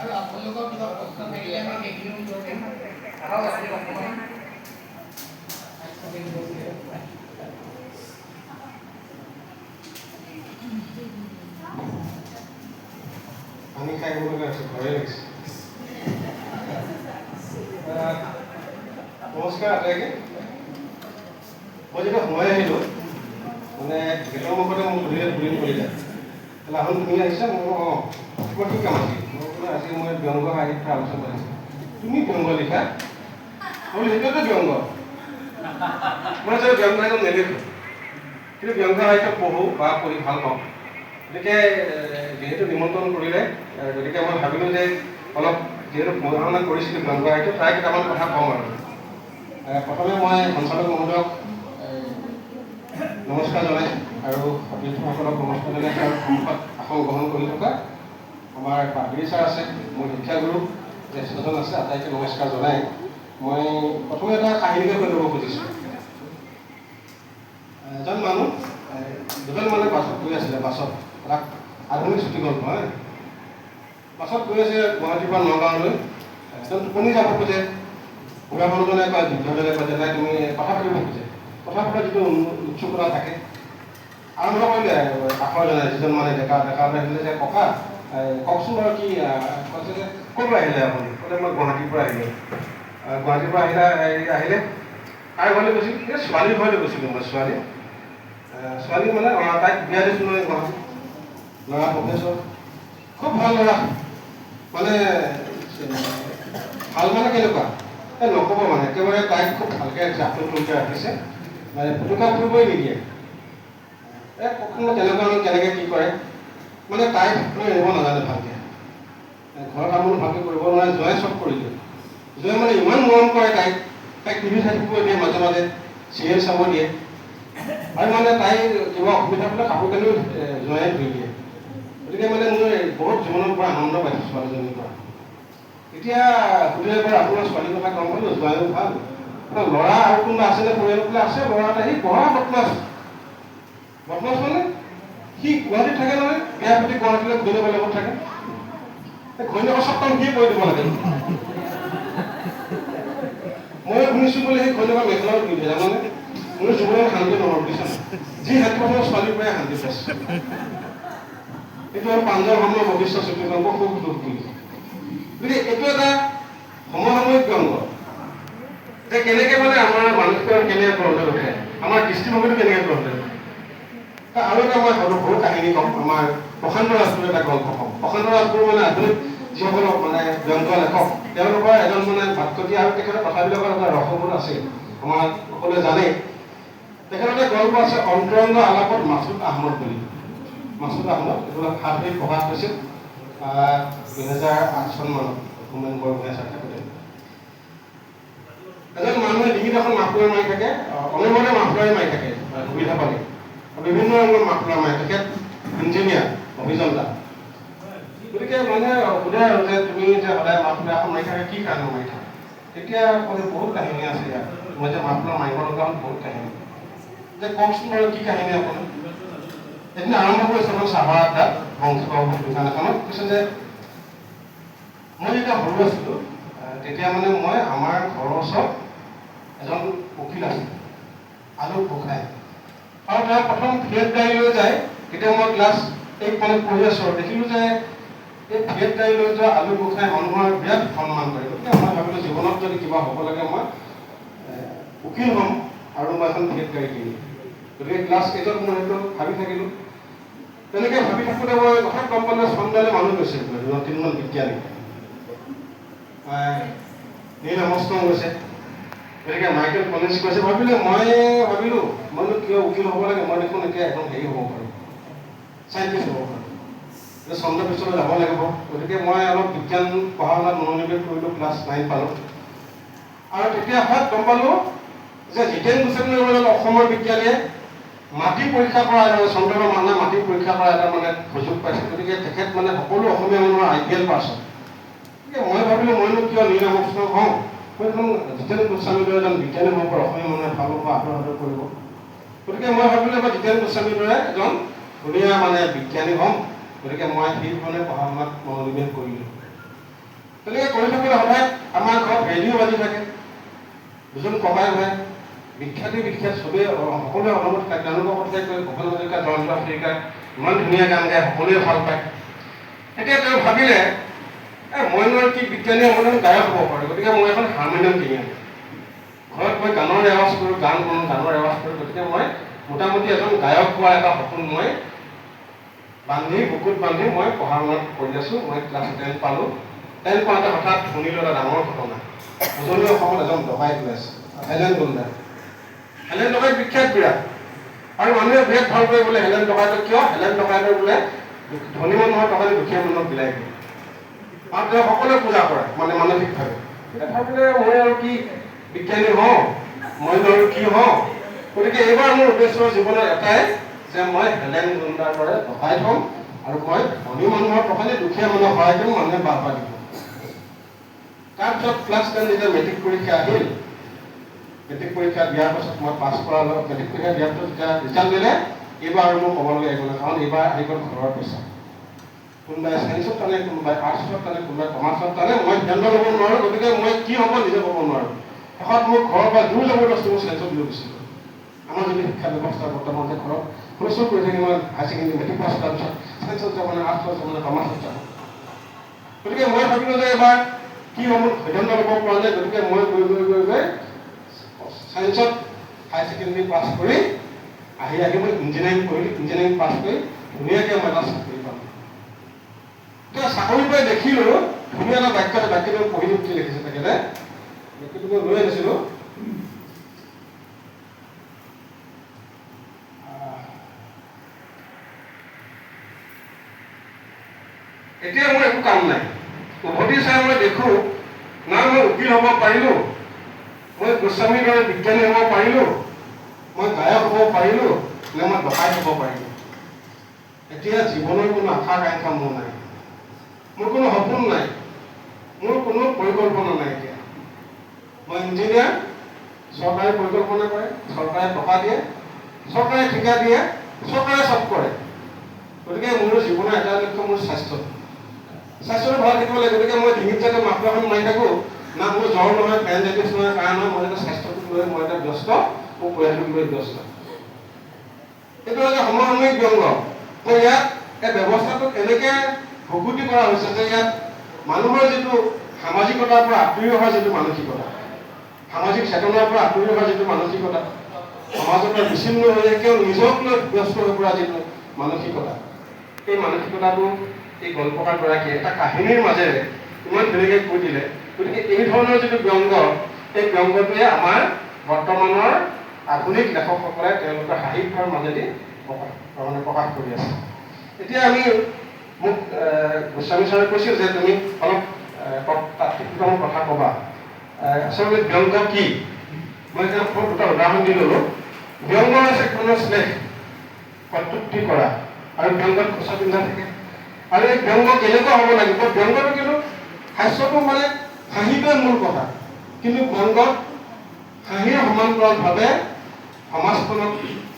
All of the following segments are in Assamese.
আৰু আপোনালোকৰ কিবা প্ৰশ্ন থাকিলে আমি সেইখিনি উত্তৰতে আহক আপুনি অকণমান পানী খাই গ'ব লগা আছে, ভয়ে লাগিছে। নমস্কাৰ আটাইকে। মই যেতিয়া সোমাই আহিলোঁ মানে গেটৰ মুখতে মোক ঘূৰিম কৰি যায় আহোন তুমি আহিছা মই তোমাৰ কি কাম আছিল মই বোলে আজি মই ব্যংগ সাহিত্য আলোচনা কৰিছোঁ তুমি ব্যংগ লিখা মই সেইটোতো ব্যংগ মই যে ব্যংগ সাহিত্য নেলিখোঁ কিন্তু ব্যংগ সাহিত্য পঢ়োঁ বা পঢ়ি ভাল পাওঁ গতিকে যিহেতু নিমন্ত্ৰণ কৰিলে গতিকে মই ভাবিলোঁ যে অলপ যিহেতু পঢ়া শুনা কৰিছিলোঁ ব্যংগ সাহিত্য প্ৰায় কেইটামান কথা কম আৰু প্ৰথমে মই সঞ্চালক মহোদয়ক নমস্কাৰ জনাইছোঁ আৰু সতীৰ্থসকলক নমস্কাৰ জনাইছোঁ আৰু সন্মুখত আসন গ্ৰহণ কৰি থকা আমাৰ পাদ্ৰী ছাৰ আছে মোৰ শিক্ষাগুৰু জ্যেষ্ঠজন আছে আটাইকে নমস্কাৰ জনাই মই প্ৰথমে এটা কাহিনীকে কৈ ল'ব খুজিছোঁ এজন মানুহ দুজন মানুহ বাছত গৈ আছিলে বাছত এটা আধুনিক ছুটি গল্প হয় বাছত গৈ আছে গুৱাহাটীৰ পৰা নগাঁৱলৈ এজন টোপনি যাব খোজে বুঢ়া মানুহজনে কয় বৃদ্ধজনে কয় যে নাই তুমি কথা পাতিব খোজে কথা পতাৰ যিটো উৎসুকতা থাকে আৰম্ভ কৰিলে আখৰ জনাই যিজন মানে ডেকা আহিলে যে ককা কওকচোন বাৰু কি কৈছে যে ক'ৰ পৰা আহিলে আপুনি ক'লে মই গুৱাহাটীৰ পৰা আহিলোঁ গুৱাহাটীৰ পৰা আহিলে কাৰ ঘৰলৈ গৈছিল এই ছোৱালীৰ ঘৰলৈ গৈছিলোঁ মই ছোৱালী মানে তাইক বিয়া দিছোঁ নহয় গুৱাহাটীত ল'ৰা প্ৰফেচৰ খুব ভাল ল'ৰা মানে ভাল মানে কেনেকুৱা এই নক'ব মানে একেবাৰে তাইক খুব ভালকৈ জাপটো কৰি ৰাখিছে মানে পুতুকা ফুৰিবই নিদিয়ে কখনো তেনেকুৱা কেনেকৈ কি কৰে মানে তাইক এৰিব নাজানে ভালকৈ ঘৰৰ কামবোৰ ভালকৈ কৰিব নোৱাৰে জয়ে চব কৰি দিয়ে জয়ে মানে ইমান মৰম কৰে তাইক টিভি চাই থাকিব দিয়ে মাজে মাজে চিৰিয়েল চাব দিয়ে আৰু মানে তাই কিবা অসুবিধা হ'লে কাপোৰ কানিও জয়ে ধুই দিয়ে গতিকে মানে মই বহুত জীৱনৰ পৰা আনন্দ পাইছোঁ ছোৱালীজনীৰ পৰা এতিয়া সুধিলে বাৰু আপোনাৰ ছোৱালীৰ কথা গম পালোঁ জোৱাইও ভাল ল'ৰা আৰু কোনোবা আছেনে পৰিয়াল বোলে আছে ল'ৰা এটা সি পঢ়া বদমাছ মানে সি গুৱাহাটীত থাকে নহয় বিয়া পাতি গুৱাহাটীলৈ ঘৈণীয়েকৰ লগত থাকে ঘৈণীয়েকৰ চব কাম সিয়ে কৰি দিব লাগে ময়ো শুনিছোঁ বোলে সেই ঘৈণীয়েকৰ মেখেলাও ধুই দিয়ে জানানে মোৰ জীৱনত শান্তি নহ'ল বুজিছা যি শান্তি পাইছোঁ ছোৱালীৰ পৰাই শান্তি পাইছোঁ এইটো আৰু পাঞ্জাৱ সময় ভৱিষ্য চুক্তি কৰিব খুব দুখ দিছে গতিকে এইটো এটা সমসাময়িক ব্যংগ যে কেনেকৈ মানে আমাৰ মানসিকতা কেনেকৈ গঢ় উঠে আমাৰ দৃষ্টিভংগীটো কেনেকৈ গঢ় উঠে আৰু এটা মই সৰু কাহিনী ক'ম আমাৰ প্ৰশান্ত ৰাজগুৰুৰ এটা গল্প ক'ম প্ৰশান্ত ৰাজগুৰু মানে আধুনিক যিসকল মানে ব্যংগ লেখক তেওঁলোকৰ এজন মানে ভাতকটি আৰু তেখেতৰ কথাবিলাকৰ এটা ৰসবোধ আছে আমাৰ সকলোৱে জানে তেখেতৰ এটা গল্প আছে অন্তৰংগ আলাপত মাছুদ আহমদ বুলি মাছুদ আহমদ এইটো সাতবিধ প্ৰকাশ হৈছিল 2008 চন মানত হোমেন বৰগোহাঁই ছাৰ থাকোঁতে এজন মানুহে ডিঙিত এখন মাফলাৰ মাৰি থাকে অনবৰতে মাফলাৰে মাৰি থাকে সুবিধা পালে বিভিন্ন ৰঙৰ মাফলাৰ মাৰি তেখেত ইঞ্জিনিয়াৰ অভিযন্তা গতিকে মানে সোধে আৰু যে তুমি যে সদায় মাফলাৰ এখন মাৰি থাকে কি কাৰণে মাৰি থাকে তেতিয়া ক'লে বহুত কাহিনী আছে ইয়াত মই যে মাফলাৰ মাৰিব লগা হ'ল বহুত কাহিনী যে কওকচোন বাৰু কি কাহিনী আপোনাৰ এদিন আৰম্ভ কৰিছে মই চাহৰ আড্ডাত বংশীবাবুৰ দোকান এখনত কৈছে যে মই যেতিয়া সৰু আছিলোঁ তেতিয়া মানে মই আমাৰ ঘৰৰ ওচৰত এজন উকিল আছিল আলোক গোহাঁই আৰু তেওঁ প্ৰথম ফিয়েট গাড়ী লৈ যায় তেতিয়া মই ক্লাছ 8 মানত পঢ়ি আছোঁ আৰু দেখিলোঁ যে এই ফিয়েট গাড়ী লৈ যোৱা আলোক গোহাঁই মানুহৰ বিৰাট সন্মান কৰে গতিকে মই ভাবিলোঁ জীৱনত যদি কিবা হ'ব লাগে মই উকিল হ'ম আৰু মই এখন ফিয়েট গাড়ী কিনিম গতিকে ক্লাছ 8ত মই সেইটো ভাবি থাকিলোঁ তেনেকৈ ভাবি থাকোঁতে মই হঠাৎ গম পালোঁ চন্দ্ৰালে মানুহ গৈছিল তিনিজন বিজ্ঞানী নীল আৰ্মষ্ট্ৰং গৈছে গতিকে মাইকেল কলেজ কৈছে ভাবিলোঁ মইনো কিয় উকিল হ'ব লাগে মই দেখোন এতিয়া একদম হেৰি হ'ব পাৰোঁ চাইণ্টিষ্ট হ'ব পাৰোঁ চন্দ্ৰ পিছলৈ যাব লাগিব গতিকে মই অলপ বিজ্ঞান পঢ়া শুনাত মনোনিৱেশ কৰিলোঁ ক্লাছ 9 পালোঁ আৰু তেতিয়া হঠাৎ গম পালোঁ যে জিতেন গোস্বামী অসমৰ বিজ্ঞানীয়ে মাটি পৰীক্ষা কৰা এটা চন্দ্ৰৰ মানুহে মাটি পৰীক্ষা কৰা এটা মানে সুযোগ পাইছে গতিকে তেখেত মানে সকলো অসমীয়া মানুহৰ আইডিয়েল পাৰ্চন মই ভাবিলোঁ মইনো কিয় নিৰামোচক হওঁ, মই এখন জিতেন গোস্বামীৰ দৰে এজন বিজ্ঞানী হ'ব পৰা অসমীয়া মানুহে ভাল হ'ব, আদৰ আদৰ কৰিব। গতিকে মই ভাবিলোঁ এবাৰ জিতেন গোস্বামীৰ দৰে এজন ধুনীয়া বিজ্ঞানী হ'ম। গতিকে মই সেইধৰণে পঢ়া শুনাত মনোনিৱেশ কৰিলোঁ। তেনেকৈ কৰি থাকোঁতে হঠাৎ আমাৰ ঘৰত ৰেডিঅ' বাজি থাকে। দুজন ককাই ভাই বিখ্যাত চবেই সকলোৱে অনুমতি থাকে, তেওঁলোকৰ কথাই কয় ভূপেন হাজৰিকা, জয়ন্ত হাজৰিকা ইমান ধুনীয়া গান গায়, সকলোৱে ভাল পায়। এতিয়া তেওঁ ভাবিলে মইনো কি বিজ্ঞানী হ'ব, গায়ক হ'ব পাৰোঁ। গতিকে মই এখন হাৰমনিয়াম কিনি আনিলোঁ। ঘৰত মই গানৰ ৰেৱাজ কৰোঁ, গান শুনো, গানৰ ৰেৱাজ কৰোঁ। গতিকে মই মোটামুটি এজন গায়ক হোৱা এটা সপোন মই বুকুত বান্ধি মই পঢ়া শুনাত কৰি আছোঁ। মই ক্লাছ 10 পালোঁ। 10 পাওঁতে হঠাৎ শুনিলোঁ এটা ডাঙৰ ঘটনা। উজনি অসমত এজন ডকাইত ওলাইছে, হেলেন গুণ্ডা। হেলেন ডকাইত বিখ্যাত বিৰাট, আৰু মানুহে বিৰাট ভাল পায় বোলে হেলেন ডকাইতক। কিয়? হেলেন ডকাইতৰ বোলে ধনী মানুহৰ টকা দি দুখীয়া মানুহক বিলাই দিয়ে, আৰু তেওঁ সকলোৱে পূজা কৰে মানসিকভাৱে। এতিয়া ভাবিলে মই আৰু কি বিজ্ঞানী হওঁ, মই আৰু কি হওঁ। গতিকে এইবাৰ মোৰ উদ্দেশ্য জীৱনৰ এটাই যে মই হেলেন গুণ্ডাৰ দৰে ডকাইত হ'ম, আৰু মই ধনী মানুহৰ টকা দি দুখীয়া মানুহক সহায় কৰিম, মানুহে বাহ দিব। তাৰপিছত ক্লাছ 10 যেতিয়া মেট্ৰিক পৰীক্ষা আহিল, মেট্ৰিক পৰীক্ষা দিয়াৰ পাছত মই পাছ কৰাৰ লগত মেট্ৰিক পৰীক্ষা দিয়াৰ পাছত যেতিয়া ৰিজাল্ট দিলে, এইবাৰ আৰু মোৰ ক'বলগীয়া একো নাই, কাৰণ এইবাৰ আহি গ'ল ঘৰৰ পইচা। কোনোবাই ছায়েন্সত টানে, কোনোবাই আৰ্টছত টানে, কোনোবাই কমাৰ্চত টানে। মই ধ্যান ল'ব নোৱাৰোঁ। গতিকে মই কি হ'ব নিজে ক'ব নোৱাৰোঁ। শেষত মোক ঘৰৰ পৰা জোৰ জবৰদস্তি মোৰ ছায়েন্সত লৈ গৈছিলোঁ। আমাৰ যদি শিক্ষা ব্যৱস্থা বৰ্তমান যে ঘৰত হুলস্থুল কৰি থাকি মই হায়াৰ ছেকেণ্ডেৰী মেট্ৰিক পাছ কৰাৰ পিছত ছায়েন্সত যাব নে, আৰ্টছত যাব নে, কমাৰ্চত যাব। গতিকে মই ভাবিলোঁ যে এবাৰ কি হ'ব, সিদ্ধান্ত ল'ব পৰা নাই। গতিকে মই গৈ ছায়েন্সত হায়াৰ ছেকেণ্ডেৰী পাছ কৰি আহি মই ইঞ্জিনিয়াৰিং কৰিলোঁ। ইঞ্জিনিয়াৰিং পাছ কৰি ধুনীয়াকৈ মই এটা চাকৰি পালোঁ। এতিয়া চাকৰি পাই দেখিলোঁ ধুনীয়া এটা বাক্যটো পঢ়ি কি লিখিছে তেখেতে, বাক্যটো মই লৈ আনিছিলোঁ। এতিয়া মোৰ একো কাম নাই, উভতি চাই মই দেখোঁ না মই উকিল হ'ব পাৰিলোঁ, মই গোস্বামীৰ দৰে বিজ্ঞানী হ'ব পাৰিলোঁ, মই গায়ক হ'ব পাৰিলোঁ, নে মই ডকাইত হ'ব পাৰিলোঁ। এতিয়া জীৱনৰ কোনো আশা আকাংক্ষা মোৰ নাই, মোৰ কোনো সপোন নাই, মোৰ কোনো পৰিকল্পনা নাই। এতিয়া মই ইঞ্জিনিয়াৰ, চৰকাৰে পৰিকল্পনা কৰে, চৰকাৰে টকা দিয়ে, চৰকাৰে ঠিকা দিয়ে, চৰকাৰে চব কৰে। গতিকে মোৰ জীৱনৰ এটা লক্ষ্য মোৰ স্বাস্থ্যটো ভাল থাকিব লাগে। গতিকে মই ডিঙিত যাতে মাফলাৰখন মাৰি থাকোঁ, না মোৰ জ্বৰ নহয়, পেৰেলাইটিছ নহয়, কাহ নহয়, মই এটা স্বাস্থ্যটোক লৈ মই এটা ব্যস্ত, মোৰ পৰিয়ালটোক লৈ ব্যস্ত। এইটো এটা সমসাময়িক ব্যংগ। তো ইয়াত এই ব্যৱস্থাটোক এনেকৈ ভুকুতি কৰা হৈছে যে ইয়াত মানুহৰ যিটো সামাজিকতাৰ পৰা আঁতৰি অহাৰ যিটো মানসিকতা, সামাজিক চেতনাৰ পৰা আঁতৰি অহাৰ যিটো মানসিকতা, সমাজৰ পৰা বিচ্ছিন্ন হৈ কেৱল নিজক লৈ ব্যস্ত হৈ পৰা যিটো মানসিকতা, এই মানসিকতাটো এই গল্পকাৰগৰাকীয়ে এটা কাহিনীৰ মাজেৰে ইমান ধুনীয়াকৈ কৈ দিলে। গতিকে এই ধৰণৰ যিটো ব্যংগ, এই ব্যংগটোৱে আমাৰ বৰ্তমানৰ আধুনিক লেখকসকলে তেওঁলোকৰ সাহিত্যৰ মাজেদি প্ৰকাশ কৰি আছে। এতিয়া মোক গোস্বামী ছাৰে কৈছিল যে তুমি অলপ তাত্ত্বিক কথা ক'বা, আচলতে ব্যংগ কি। মই এতিয়া দুটা উদাহৰণ দি ল'লোঁ। ব্যংগ হৈছে কোনো শ্লেষ, কটুক্তি কৰা, আৰু ব্যংগত খোচা পিন্ধা থাকে। আৰু এই ব্যংগ কেনেকুৱা হ'ব লাগিব, ব্যংগটো কিন্তু হাস্যটো হাঁহিটোৱে মূল কথা, কিন্তু ব্যংগত হাঁহিৰ সমান্তৰালভাৱে সমাজখনক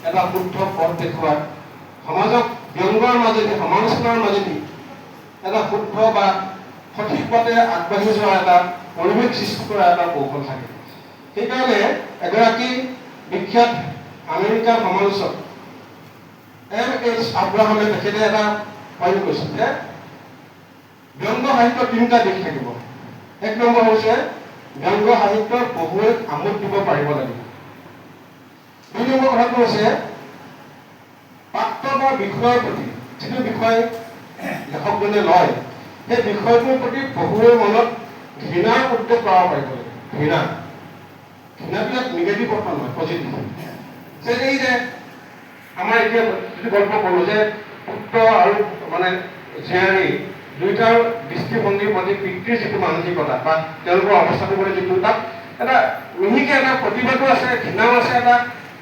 এটা শুদ্ধ পথ দেখুওৱা, সমাজক ব্যংগৰ মাজেদি, সমালোচনাৰ মাজেদি এটা শুদ্ধ বা সঠিক পথে আগবাঢ়ি যোৱা এটা পৰিৱেশ সৃষ্টি কৰা এটা কৌশল থাকে। সেইকাৰণে এগৰাকী বিখ্যাত আমেৰিকাৰ সমালোচক M.H. আব্ৰাহামে তেখেতে এটা পইণ্ট কৈছিল যে ব্যংগ সাহিত্যৰ তিনিটা দিশ থাকিব। এক নম্বৰ হৈছে ব্যংগ সাহিত্যৰ পঢ়ুৱৈক আমোদ দিব পাৰিব লাগিব। দুই নম্বৰ কথাটো হৈছে পাত্ৰ বা বিষয়ৰ প্ৰতি যিটো বিষয় লেখকজনে লয়, সেই বিষয়টোৰ প্ৰতি পঢ়ুৱৈৰ মনত ঘৃণাৰ উদ্ৰেক কৰাব পাৰিব লাগিব। ঘৃণাবিলাক নিগেটিভ কথা নহয়, পজিটিভ। যে এই যে আমাৰ এতিয়া যিটো গল্প ক'লোঁ যে পুত্ৰ আৰু জীয়াৰী দুয়োটাৰ দৃষ্টিভংগীৰ প্ৰতি পিতৃৰ যিটো মানসিকতা বা তেওঁলোকৰ অৱস্থাটোৰ প্ৰতি যিটো তাত এটা মিহিকে এটা প্ৰতিবাদো আছে, ঘৃণাও আছে, এটা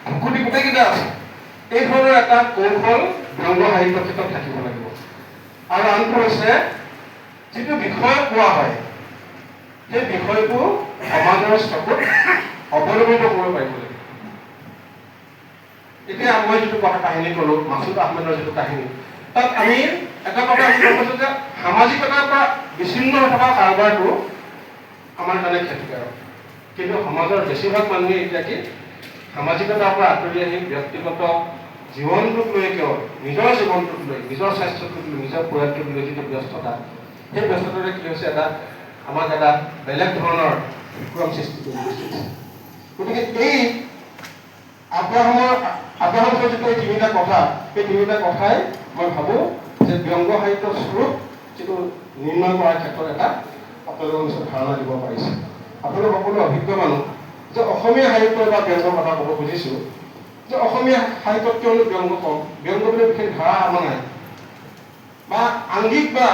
ভুকুটি গোটেইকেইটা আছে। এই ধৰণৰ এটা কৌশল ব্যংগ সাহিত্যৰ ক্ষেত্ৰত থাকিব লাগিব। আৰু আনটো হৈছে যিটো বিষয় কোৱা হয় সেই বিষয়টো সমাজৰ চকুত অৱলম্বিত কৰিব পাৰিব লাগিব। এতিয়া মই যিটো কথা কাহিনী ক'লো, মাছুদ আহমেদৰ যিটো কাহিনী, তাত আমি এটা কথা গম পাইছোঁ যে সামাজিকতাৰ পৰা বিচ্ছিন্ন হৈ থকা কাৰবাৰটো আমাৰ কাৰণে ক্ষতিকাৰক। কিন্তু সমাজৰ বেছিভাগ মানুহে এতিয়া কি সামাজিকতাৰ পৰা আঁতৰি আহি ব্যক্তিগত জীৱনটোক লৈ কেৱল নিজৰ জীৱনটোক লৈ, নিজৰ স্বাস্থ্যটোক লৈ, নিজৰ পৰিয়ালটোক লৈ যিটো ব্যস্ততা, সেই ব্যস্ততাৰে কি হৈছে আমাক এটা বেলেগ ধৰণৰ বিক্ৰম সৃষ্টি কৰি দিছে। গতিকে এই আব্ৰাহামৰ যিটো এই তিনিটা কথা, সেই তিনিটা কথাই মই ভাবোঁ যে ব্যংগ সাহিত্যৰ স্বৰূপ যিটো নিৰ্ণয় কৰাৰ ক্ষেত্ৰত এটা আপোনালোকৰ নিশ্চয় ধাৰণা দিব পাৰিছে। আপোনালোক সকলো অভিজ্ঞ মানুহ যে অসমীয়া সাহিত্যৰ বা ব্যংগৰ কথা ক'ব খুজিছোঁ যে অসমীয়া সাহিত্যত কিয়নো ব্যংগ কম, ব্যংগ বুলি বিশেষ ধাৰা আমাৰ নাই, বা আংগিক বা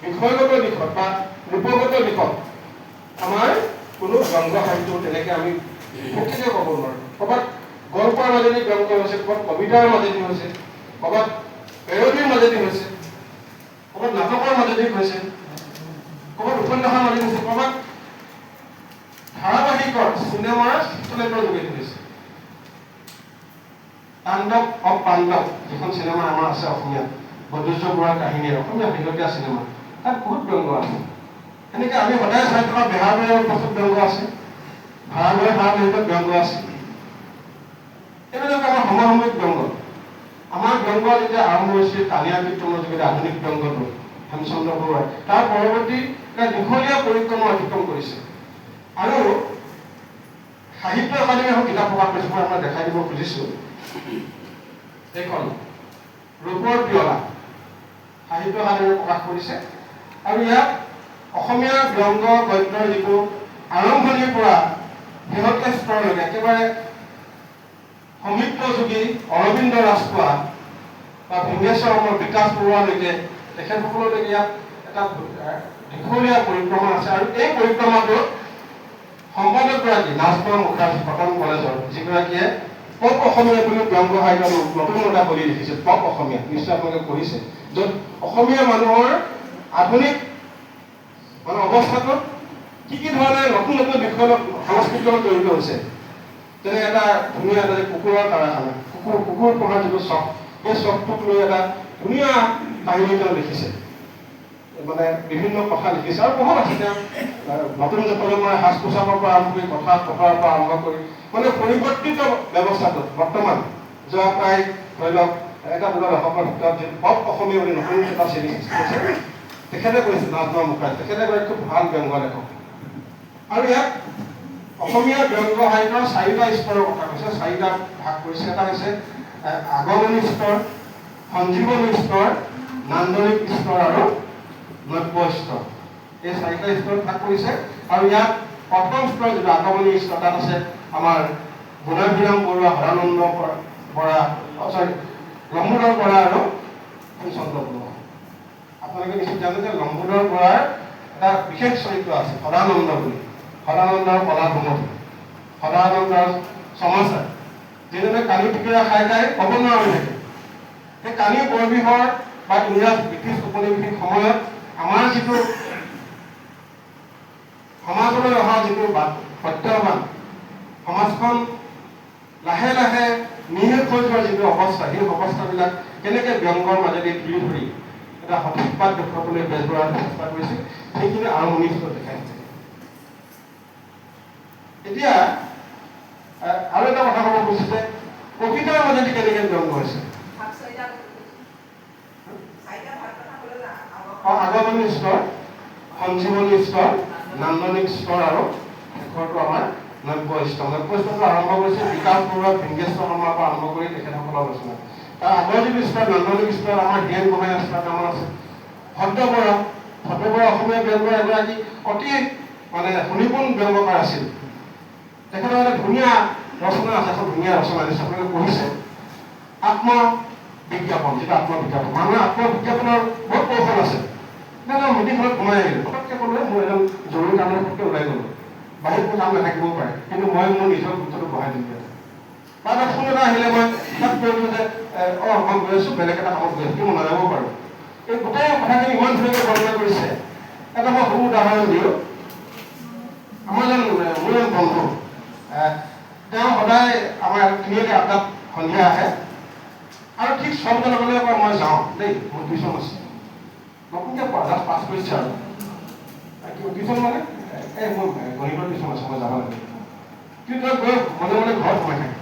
বিষয়গত দিশত বা ৰূপগত দিশত আমাৰ কোনো ব্যংগ সাহিত্য তেনেকৈ আমি প্ৰকৃতিয়ে ক'ব নোৱাৰোঁ। ক'ৰবাত গল্পৰ মাজেদি ব্যংগ হৈছে, ক'ৰবাত কবিতাৰ মাজেদি হৈছে, ক'ৰবাত পেৰডিৰ মাজেদি হৈছে, ক'ৰবাত নাটকৰ মাজেদি হৈছে, ক'ৰবাত উপন্যাসৰ মাজেদি হৈছে, ক'ৰবাত ধাৰাবাহিকৰ চিনেমাৰ চিত্ৰনাট্যৰ যোগেদি হৈছে। তাণ্ডৱ অফ পাণ্ডৱ যিখন চিনেমা আমাৰ আছে অসমীয়াত, বৈদুৰ্য বৰুৱাৰ কাহিনীৰ অসমীয়া শেহতীয়া চিনেমা, তাত বহুত ব্যংগ আছে। এনেকৈ আমি সদায় চাই থকা বেহাৰবাৰীৰ ওপৰত ব্যংগ আছে, ভাড়াবাৰীৰ হাড়বাৰীত ব্যংগ আছে। এইবিলাক আমাৰ সমসাময়িক ব্যংগ। আমাৰ ব্যংগ যেতিয়া আৰম্ভ হৈছিল কালীয়া কীৰ্তনৰ যোগেদি আধুনিক ব্যংগটো হেমচন্দ্ৰ বৰুৱাই তাৰ পৰৱৰ্তী এটা দীঘলীয়া পৰিক্ৰমা অতিক্ৰম কৰিছে। আৰু সাহিত্য একাডেমী এখন কিতাপ প্ৰকাশ কৰিছে, মই আপোনাক দেখাই দিব খুজিছোঁ। এইখন ৰূপৰ পিয়লা সাহিত্য একাডেমীয়ে প্ৰকাশ কৰিছে। আৰু ইয়াত অসমীয়া ব্যংগ গদ্যৰ যিটো আৰম্ভণিৰ পৰা শেহতীয়া স্তৰলৈকে একেবাৰে সমৃদ্ধযোগী অৰবিন্দ ৰাজখোৱা বা ভীমেশ্বৰ বিকাশ বৰুৱালৈকে তেখেতসকললৈকে ইয়াত এটা দীঘলীয়া পৰিক্ৰমা আছে। আৰু এই পৰিক্ৰমাটোত সম্পাদকগৰাকী নাজমা মুখাৰ্জী কটন কলেজৰ, যিগৰাকীয়ে পপ অসমীয়া বুলি ব্যংগ সাহিত্যৰ নতুন এটা বলি লিখিছে, পপ অসমীয়া, নিশ্চয় আপোনালোকে পঢ়িছে, য'ত অসমীয়া মানুহৰ আধুনিক মানে অৱস্থাটোত কি ধৰণে নতুন নতুন বিষয়ৰ সংস্কৃতিৰ লগত জড়িত হৈছে। যেনে এটা ধুনীয়া এটা কুকুৰৰ কাৰখানা, কুকুৰ পোহাৰ যিটো চখ, সেই চখটোক লৈ এটা ধুনীয়া কাহিনী তেওঁ লিখিছে, মানে বিভিন্ন কথা লিখিছে। আৰু বহুত আছে তেওঁ নতুন প্ৰজন্মৰ সাজ পোছাকৰ পৰা আৰম্ভ কৰি কথা কথাৰ পৰা আৰম্ভ কৰি মানে পৰিৱৰ্তিত ব্যৱস্থাটোত বৰ্তমান যোৱা প্ৰায় ধৰি লওক এটা দুটা দশকৰ ভিতৰত যিটো পপ অসমীয়া বুলি নতুন এটা শ্ৰেণী সৃষ্টি হৈছে, তেখেতে কৈছে নাজমা মুখাৰ্জী, তেখেতে কয় খুব ভাল ব্যংগ লেখক। আৰু ইয়াত অসমীয়া ব্যংগ সাহিত্যৰ চাৰিটা স্তৰৰ কথা কৈছে, চাৰিটা ভাগ কৰিছে। এটা হৈছে আগমনী স্তৰ, সঞ্জীৱনী স্তৰ, নান্দনিক স্তৰ আৰু নব্য স্তৰ। এই চাৰিটা স্তৰ ভাগ কৰিছে। আৰু ইয়াত প্ৰথম স্তৰ যিটো আগমনী স্তৰ, তাত আছে আমাৰ গুণাভিৰাম বৰুৱা, হৰানন্দ বৰা, লম্বোদৰ বৰা আৰু হেমচন্দ্ৰ বৰুৱা। আপোনালোকে নিশ্চয় জানে যে লম্বোদৰ বৰাৰ এটা বিশেষ চৰিত্ৰ আছে সদানন্দ বুলি, সদানন্দৰ কলা ভ্ৰমণী, সদানন্দৰ সমাচাৰ, যিজনে কানি টিকেৰা খাই খাই ক'ব নোৱাৰা হৈ থাকে। সেই কানি বৰবিহৰ বা ইংৰাজ ব্ৰিটিছ উপনিবেশিক সময়ত আমাৰ যিটো সমাজলৈ অহা যিটো প্ৰত্যাহ্বান, সমাজখন লাহে লাহে নিশেষ হৈ যোৱাৰ যিটো অৱস্থা, সেই অৱস্থাবিলাক কেনেকৈ ব্যংগৰ মাজেদি তুলি ধৰি এটা সঠিক বাট দেখুৱাবলৈ বেজবৰুৱাই চেষ্টা কৰিছিল, সেইখিনি আৰম্ভণি দেখাইছে। এতিয়া আৰু এটা কথা ক'ব খুজিছে যে কবিতাৰ মাজেদি কেনেকৈ ব্যংগ হৈছে। আগমনী স্তৰ, সঞ্জীৱনী স্তৰ, নান্দনিক স্তৰ আৰু শেষৰটো আমাৰ নব্য স্তৰ। নব্য স্তৰটো আৰম্ভ কৰিছে বিকাশ বৰুৱা, ভিংগেশ্বৰ শৰ্মাৰ পৰা আৰম্ভ কৰি তেখেতসকলৰ ৰচনা। তাৰ আগৰ যিটো স্তৰ নান্দনিক স্তৰ আমাৰ হীৰেণ গোহাঁই স্তৰ নামৰ আছে। ভদ্ৰ বৰা অসমীয়া ব্যংগৰ এগৰাকী অতি মানে সুনিপুণ ব্যংগকাৰ আছিল। তেখেতৰ এটা ধুনীয়া ৰচনা আছে, এখন ধুনীয়া ৰচনা দিছে, আপোনালোকে পঢ়িছে, আত্মবিজ্ঞাপন। যিটো আত্মবিজ্ঞাপন, মানুহে আত্মবিজ্ঞাপনৰ বহুত কৌশল আছে। মিটিংখনত সোমাই আহিলোঁ, পটককৈ ক'লে মোৰ এজন জৰুৰী কামত পটককৈ ওলাই গ'লোঁ, বাহিৰত মোৰ কাম নাথাকিবও পাৰে, কিন্তু মই মোৰ নিজৰ গুৰুত্বটো বঢ়াই দিলোঁ। বা এটা ফোন এটা আহিলে মই তাত কৈ দিলোঁ যে মই গৈ আছোঁ, বেলেগ এটা কামত গৈ আছোঁ, কিন্তু মই নাযাবও পাৰোঁ। এই গোটেই কথাখিনি ইমান ধুনীয়াকৈ বৰ্ণনা কৰিছে। এটা মই সৰু উদাহৰণ দিওঁ মোৰ বন্ধু তেওঁ সদায় আমাৰ ধুনীয়াকৈ আড্ডাত সন্ধিয়া আহে আৰু ঠিক 6 বজাৰ লগে লগে মই যাওঁ দেই মোৰ টিউশ্যন আছে নতুনকৈ জাষ্ট পাছ কৰিছে আৰু টিউশ্যন মানে এই মোৰ গণিতৰ টিউশ্যন আছে মই যাব লাগে কিন্তু গৈ মনে মনে ঘৰত সোমাই থাকে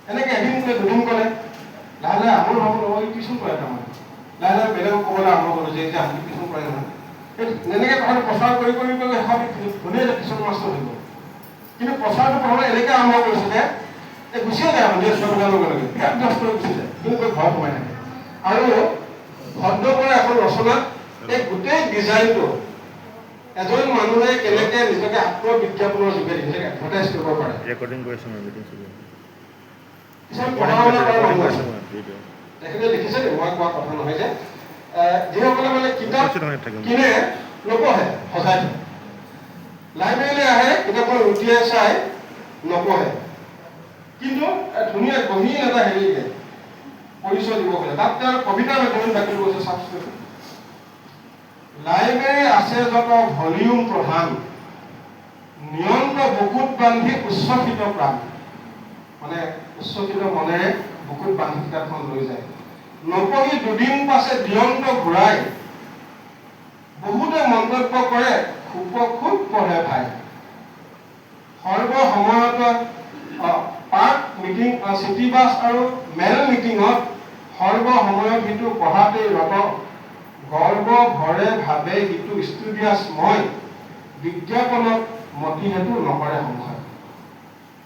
এনেকৈ এদিন ক'লে দুদিন ক'লে লাহে লাহে আমোৰ ভাবোঁ লগৰ টিউশ্যন কৰে তাৰমানে লাহে লাহে বেলেগক ক'বলৈ আৰম্ভ কৰিলোঁ যে এতিয়া আপুনি টিউশ্যন কৰে নহয় এনেকৈ কথাটো প্ৰচাৰ কৰি কৰি কৰি শেষত ধুনীয়া টিউশ্যন মাষ্টৰ হৈ গ'ল কিন্তু প্ৰচাৰটো প্ৰথমে এনেকৈ আৰম্ভ কৰিছিলে এই গুচিয়ে যায় সন্ধিয়া 6 বজাৰ লগে লগে বিৰাট ব্যস্ত হৈ গুচি যায় কিন্তু গৈ ঘৰত সোমাই থাকে আৰু ভদ্ৰপৰা এখন ৰচনাত এই গোটেই ডিজাইনটো এজন মানুহে কেনেকৈ নিজকে আত্মবিজ্ঞাপনৰ যোগেদি নিজকে এডভাৰটাইজ কৰিব পাৰে ৰেকৰ্ডিং কৰিছোঁ মই মিটিং চলি কিছুমান পঢ়া শুনা কৰা মানুহ আছে তেখেতে লিখিছে নি মই কোৱা কথা নহয় যে যিসকলে মানে কিতাপ কিনে নপঢ়ে সজাই থয় লাইব্ৰেৰীলৈ আহে কিতাপখন লুটিয়াই চাই নপঢ়ে কিন্তু ধুনীয়া গহীন এটা হেৰিকে পৰিচয় দিব খোজে তাত তেওঁৰ কবিতাৰ মাধ্যমত দাখিল কৰিছে চাওকচোন লাইব্ৰেৰী আছে যত ভলিউম প্ৰধান নিয়ন্ত্ৰ বুকুত বান্ধি উচ্ছ্বসিত প্ৰাণ মানে উচ্ছ্বসিত মনেৰে বুকুত বান্ধি কিতাপখন লৈ যায় নপঢ়ি দুদিন পাছে দিয়ন্ত ঘূৰাই বহুতে মন্তব্য কৰে খুব পঢ়ে ভাই সৰ্বসময়ত পাৰ্ক মিটিং চিটি বাছ আৰু মেল মিটিঙত সৰ্বসময়ত সিটো পঢ়াতেই ৰত গৰ্ব ভৰে ভাবে সিটো ষ্টুডিয়াছ মই বিজ্ঞাপনত মতি হেতু নকৰে সংশয়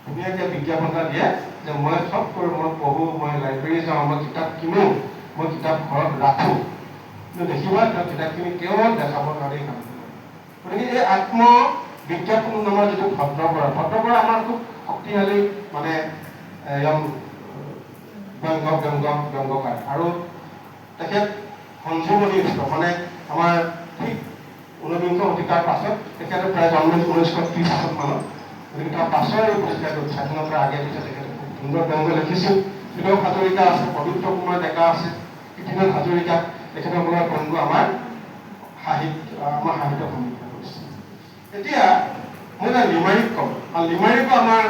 ধুনীয়াকৈ বিজ্ঞাপন এটা দিয়ে যে মই চব কৰোঁ মই পঢ়োঁ মই লাইব্ৰেৰী যাওঁ মই কিতাপ কিনো মই কিতাপ ঘৰত ৰাখোঁ কিন্তু দেখিবা তেওঁ কিতাপখিনি কেৱল দেখাবৰ কাৰণেই কাম কৰে গতিকে এই আত্মবিজ্ঞাপন নামৰ যিটো ভদ্ৰপৰা আমাৰ খুব শক্তিশালী মানে ব্যংগকাৰ আৰু তেখেত সঞ্জীৱনী মানে আমাৰ ঠিক 19বিংশ শতিকাৰ পাছত তেখেতে প্ৰায় জন্ম 1930 মানত গতিকে তাৰ পাছৰ এই পত্ৰিকাটো স্বাধীনতাৰ আগে পিছত তেখেতে খুব সুন্দৰ ব্যংগ লিখিছিল হীৰক হাজৰিকা আছে পবিত্ৰ কুমাৰ ডেকা আছে কীৰ্তিমান হাজৰিকা তেখেতসকলৰ ব্যংগ আমাৰ সাহিত্য সমৃদ্ধ কৰিছে এতিয়া মই এটা লিমাৰিক ক'ম আৰু লিমাৰিকো আমাৰ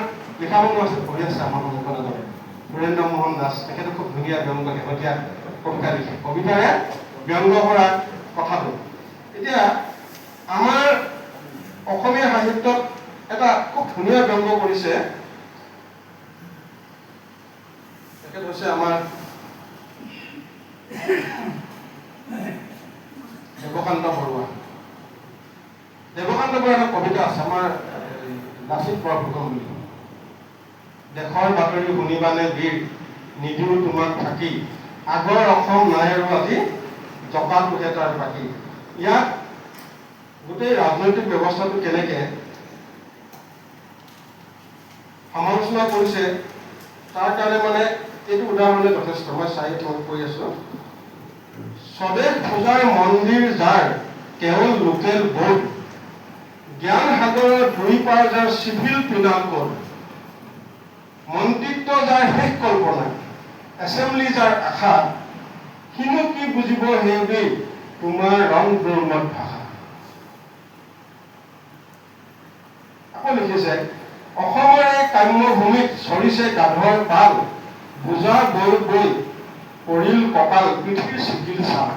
লিখা মানুহ আছে পঢ়ি আছে আমাৰ সন্মুখত বীৰেন্দ্ৰ মোহন দাস তেখেতে খুব ধুনীয়া ব্যংগ শেহতীয়া কবিতা লিখে কবিতাৰে ব্যংগ কৰা কথাটো এতিয়া আমাৰ অসমীয়া সাহিত্যত এটা খুব ধুনীয়া ব্যংগ কৰিছে তেখেত হৈছে আমাৰ দেৱকান্ত বৰুৱা এটা কবিতা আছে আমাৰ লাচিত বৰফুকন বুলি দেশৰ বাতৰি শুনিবানে বীৰ নিদিও তোমাক থাকি আগৰ অসম নাই আৰু আজি জপাটোহে তাৰ বাকী ইয়াত গোটেই ৰাজনৈতিক ব্যৱস্থাটো কেনেকৈ সমালোচনা কৰিছে তাৰ কাৰণে মানে এইটো উদাহৰণে যথেষ্ট মই চাই তোমাক কৈ আছো স্বদেশ পূজাৰ মন্দিৰ যাৰ কেৱল লোকেল বোৰ্ড জ্ঞান সাগৰৰ দুই পাৰ যাৰ চিভিল পিনাল কোড মন্ত্ৰিত্ব যাৰ শেষ কল্পনা এছেম্বলি যাৰ আশা কিনো কি বুজিব সেইবুলি তোমাৰ ৰং দুৰ্মত ভাষা আকৌ লিখিছে অসমৰে কাম্যভূমিত চৰিছে গাধৰ পাল বুজা বৈ বৈ পৰিল কপাল পৃথিৱীৰ চিকিল চাল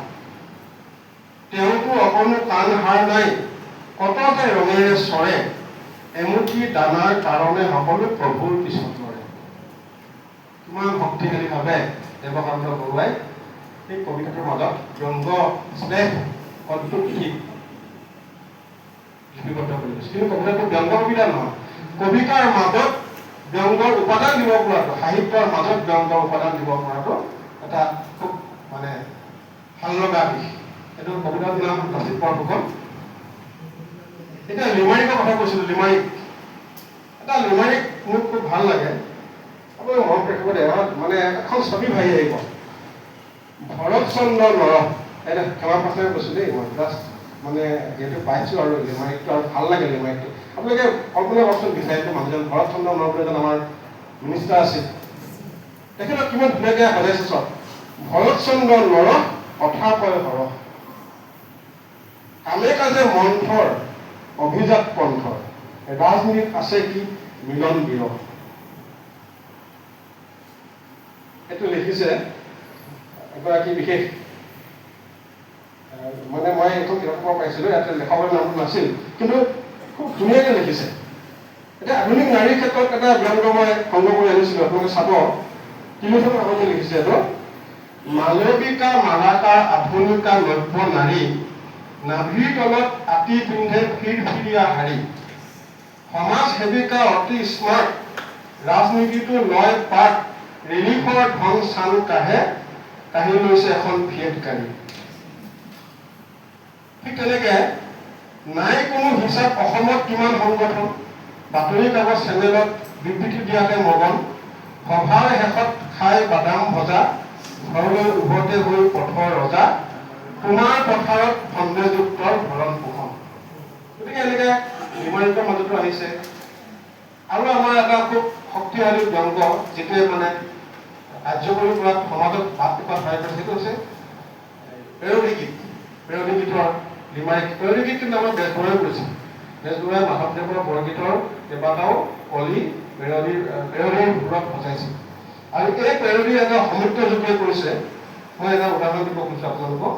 তেওঁতো অকণো কাণ হাৰ নাই কততে ৰঙেৰে চৰে এমুঠি দানাৰ কাৰণে সকলো প্ৰভুৰ পিছত লৰে কিমান শক্তিশালীভাৱে দেৱকান্ত বৰুৱাই এই কবিতাটোৰ মাজত ব্যংগ স্নেহ অদ্ভুত লিপিবদ্ধ কৰি দিছে কিন্তু কবিতাটো ব্যংগ কবিতা নহয় কবিতাৰ মাজত ব্যংগৰ উপাদান দিব পৰাটো সাহিত্যৰ মাজত ব্যংগৰ উপাদান দিব পৰাটো এটা খুব মানে ভাল লগা দিশ এইটো কবিতাৰ নাম লাচিত বৰফুকন এতিয়া লিমাৰিকৰ কথা কৈছিলোঁ লিমাৰিক এটা লিমাৰিক মোৰ খুব ভাল লাগে আপুনি মনত ৰাখিব দে মানে এখন ছবি ভাহি আহিব ভৰত চন্দ্ৰ নৰহ এটা সেৱা পাছৰে কৈছোঁ দেই মই জাষ্ট মানে যিহেতু পাইছোঁ আৰু লিমাৰিকটো আৰু ভাল লাগে লিমাৰিকটো আপোনালোকে কল্পনা কৰকচোন বিচাৰিটো মানুহজন ভৰত চন্দ্ৰ নৰহ বুলি এজন আমাৰ মিনিষ্টাৰ আছিল তেখেতক কিমান ধুনীয়াকৈ সজাইছে চব ভৰত চন্দ্ৰ নৰহ কথা কয় হৰহ কামে কাজে মন্থৰ অভিজাত পন্থৰ ৰাজনীতিত আছে কি মিলন বিৰহ। এইটো লিখিছে এগৰাকী বিশেষ মানে মই এইখন কিতাপ পাইছিলোঁ, ইয়াতে লেখকৰ নামটো নাছিল, কিন্তু খুব ধুনীয়াকৈ লিখিছে। এতিয়া আধুনিক নাৰীৰ ক্ষেত্ৰত এটা ব্যংগ মই সংগ্ৰহ কৰি আনিছিলোঁ, আপোনালোকে চাব। তিনিখন আগতে লিখিছে এইটো, মালবিকা মালাকাৰ আধুনিকা নব্য নাৰী, নাভিৰ তলত আতি পিন্ধে ফিৰফিৰীয়া শাৰী, সমাজ সেৱিকা অতি স্মাৰ্ট, ৰাজনীতিটো লয় পাৰ্ট, ৰিলিফৰ ধন চান কাঢ়ে, কাঢ়ি লৈছে এখন ফিয়েট গাড়ী। ঠিক তেনেকে নাই কোনো হিচাপ অসমত কিমান সংগঠন, বাতৰি কাগজ চেনেলত বিবৃতি দিয়াতে মগন, সভাৰ শেষত খাই বাদাম ভজা, ঘৰলৈ উভতে হৈ পথৰ ৰজা, তোমাৰ পথাৰত সন্দেহযুক্তৰ ভৰণ পোষণ। গতিকে এনেকে নিৰ্মাণিতৰ মাজতো আহিছে। আৰু আমাৰ এটা খুব শক্তিশালী ব্যংগ, যিটোৱে মানে কাৰ্যকৰী কৰাত সমাজত বাদ টুকুৰা সহায় কৰিছে, সেইটো হৈছে পেৰডি গীত। পেৰডি গীতৰ লিমাৰিক পেৰডি গীত কিন্তু আমাৰ বেজবৰুৱাই কৰিছে। বেজবৰুৱাই মাধৱদেৱৰ বৰগীতৰ কেইবাটাও কলি পেৰডিৰ সুৰত সজাইছে। আৰু এই পেৰডিৰ এটা সমৃদ্ধ যোগে কৰিছে। মই এটা উদাহৰণ দিব খুজিছোঁ আপোনালোকক।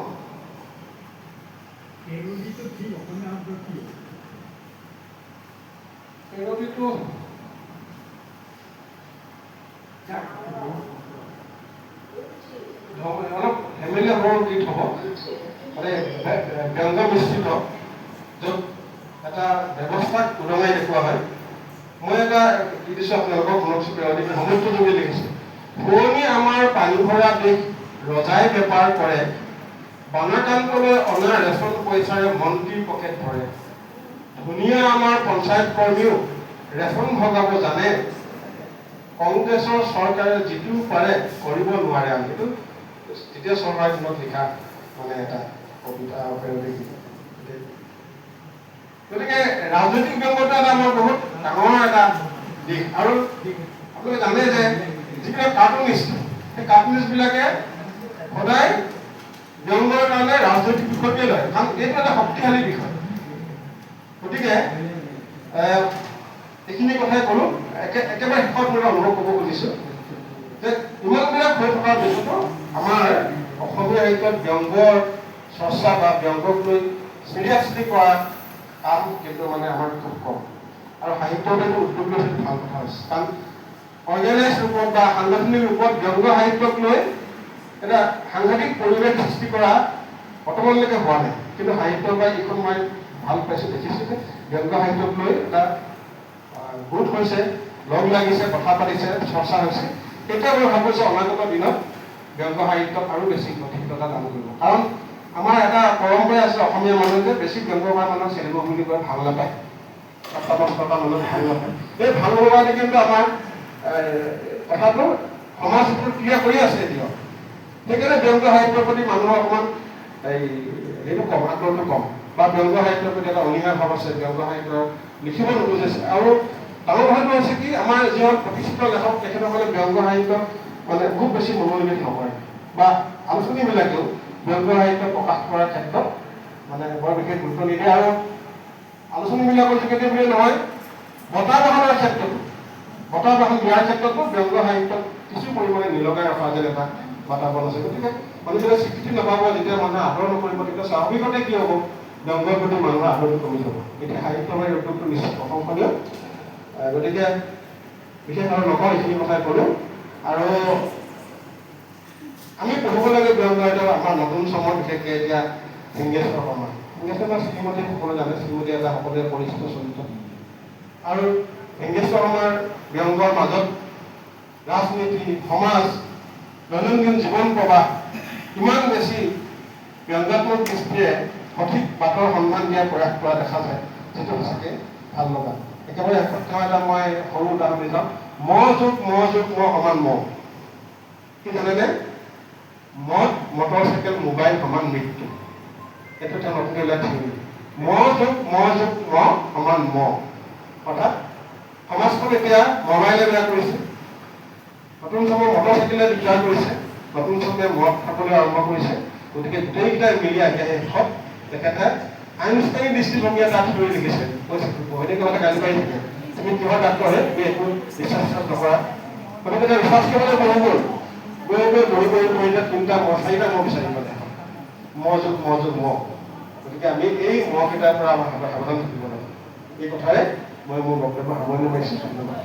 পেৰডিটো অলপ হেমেলীয়া ধৰণৰ গীত হ'ব, মানে ব্যংগ মিশ্ৰিত, য'ত এটা ব্যৱস্থাক উদঙাই দেখুওৱা হয়। মই এটা কি দিছোঁ আপোনালোকক, শুনকচোন। পেৰডি সমৃদ্ধ যোগে লিখিছে। পুৰণি আমাৰ পানী ভৰা দেশ, ৰজাই বেপাৰ কৰে, বানাকান্তলৈ অনা ৰেচন পইচাৰে মন্ত্ৰীৰ পকেট ভৰে, ধুনীয়া আমাৰ পঞ্চায়ত কৰ্মীও ৰেচন ভগাব জানে, কংগ্ৰেছৰ চৰকাৰে যিটো পাৰে কৰিব নোৱাৰে। আমি এইটো তেতিয়া চৰকাৰৰ দিনত লিখা মানে এটা কবিতা পেৰডি গীত। গতিকে ৰাজনৈতিক ব্যংগটো এটা আমাৰ বহুত ডাঙৰ এটা দিশ। আৰু আপোনালোকে জানে যে যিবিলাক কাৰ্টুনিষ্ট, সেই কাৰ্টুনিষ্টবিলাকে সদায় ব্যংগৰ কাৰণে ৰাজনৈতিক বিষয়কে লয়, কাৰণ এইটো এটা শক্তিশালী বিষয়। গতিকে এইখিনি কথাই ক'লো। একেবাৰে শেষত মই অনুভৱ কৰিব খুজিছোঁ যে ইমানবিলাক হৈ থকাৰ পিছতো আমাৰ অসমীয়া সাহিত্যত ব্যংগৰ চৰ্চা বা ব্যংগক লৈ চিৰিয়াছলি কৰা কাম কিন্তু মানে আমাৰ খুব কম। আৰু সাহিত্যত এইটো উদ্যোগ লৈ ভাল কথা হৈছে, কাৰণ অৰ্গেনাইজ ৰূপত বা সাংগঠনিক ৰূপত ব্যংগ সাহিত্যক লৈ এটা সাংঘাতিক পৰিৱেশ সৃষ্টি কৰা বৰ্তমানলৈকে হোৱা নাই। কিন্তু সাহিত্য বা এইখন মই ভাল পাইছোঁ, দেখিছোঁ যে ব্যংগ সাহিত্যক লৈ এটা গোট হৈছে, লগ লাগিছে, কথা পাতিছে, চৰ্চা হৈছে। এতিয়া মই ভাবোঁ যে অনাগত দিনত ব্যংগ সাহিত্যক আৰু বেছি গঠিততা দান কৰিব। কাৰণ আমাৰ এটা পৰম্পৰা আছে অসমীয়া মানুহে যে বেছি ব্যংগ কৰা মানুহক চিনিব বুলি কয়, ভাল নাপায়, অষ্টাদশটা মানুহ ভাল নাপায়। এই ভাল নোপোৱাটো কিন্তু আমাৰ কথাটো সমাজটোৰ ক্ৰিয়া কৰি আছে এতিয়াও। সেইকাৰণে ব্যংগ সাহিত্যৰ প্ৰতি মানুহৰ অকণমান সেইটো কম, আগ্ৰহটো কম, বা ব্যংগ সাহিত্যৰ প্ৰতি এটা অনীহা ভাৱ আছে, ব্যংগ সাহিত্য লিখিব নোখোজে। আৰু ডাঙৰ কথাটো হৈছে কি, আমাৰ যিজন প্ৰতিষ্ঠিত লেখক তেখেতসকলে ব্যংগ সাহিত্য মানে খুব বেছি মনোনিৱেশ নকৰে, বা আলোচনীবিলাকেও ব্যংগ সাহিত্য প্ৰকাশ কৰাৰ ক্ষেত্ৰত মানে বৰ বিশেষ গুৰুত্ব নিদিয়ে। আৰু আলোচনীবিলাকৰ যোগেদি বুলি নহয়, বঁটা বাহনৰ ক্ষেত্ৰতো, বঁটা বাহন দিয়াৰ ক্ষেত্ৰতো ব্যংগ সাহিত্যক কিছু পৰিমাণে নিলগাই ৰখা যেন এটা বাতাবৰণ আছে। গতিকে মানুহে যেতিয়া স্বীকৃতি নাপাব, যেতিয়া মানুহে আদৰ নকৰিব, তেতিয়া স্বাভাৱিকতে কি হ'ব, ব্যংগৰ প্ৰতি মানুহৰ আদৰটো কমি যাব। এতিয়া সাহিত্যৰ এই উদ্যোগটো নিশ্চয় প্ৰশংসনীয়। গতিকে বিশেষ আৰু নকওঁ, এইখিনি কথাই ক'লোঁ। আৰু আমি পঢ়িব লাগে ব্যংগ সাহিত্য। আমাৰ নতুন চমৰ বিশেষকৈ এতিয়া হিংগেশ্বৰ শৰ্মা, শ্ৰীমতী সকলোৱে জানে, শ্ৰীমতী এটা সকলোৱে পৰিচিত চৰিত্ৰ। আৰু হিংগেশ্বৰ শৰ্মাৰ ব্যংগৰ মাজত ৰাজনীতি, সমাজ, দৈনন্দিন জীৱন প্ৰবাহ ইমান বেছি ব্যংগাত্মক দৃষ্টিৰে সঠিক বাটৰ সন্ধান দিয়াৰ প্ৰয়াস কৰা দেখা যায়, যিটো সঁচাকৈ ভাল লগা। একেবাৰে শেষত তেওঁ এটা মই সৰু উদাহৰণ দি যাওঁ। ম যোগ ম সমান ম। কি জানেনে? মদ, মটৰচাইকেল, মোবাইল সমান মৃত্যু। এইটো তেওঁ নতুনকৈ উল্লেখ কৰিলে। ম যোগ ম সমান ম। অৰ্থাৎ সমাজখন এতিয়া মোবাইলে বেয়া কৰিছে, নতুন চামৰ মটৰচাইকেলে দিগদাৰ কৰিছে, নতুন চামে মদ খাবলৈ আৰম্ভ কৰিছে। গতিকে গোটেইকেইটাই মিলি আহি শেষত তেখেতে আইনষ্টাইন দৃষ্টিভংগীয়ে তাত ধৰি লিখিছে এনেকৈ কথা গালি পাৰি থাকে তুমি কিহৰ ডাক্তৰ হে তুমি একো ৰিচাৰ্চ নকৰা গতিকে ৰিচাৰ্চ কৰিবলৈ গৈ এতিয়া 3টা মহ 4টা মহ বিচাৰি পালে মহ গতিকে আমি এই মহকেইটাৰ পৰা আমাৰ সাৱধান থাকিব লাগে এই কথাৰে মই মোৰ বক্তব্য সামৰণি মাৰিছোঁ ধন্যবাদ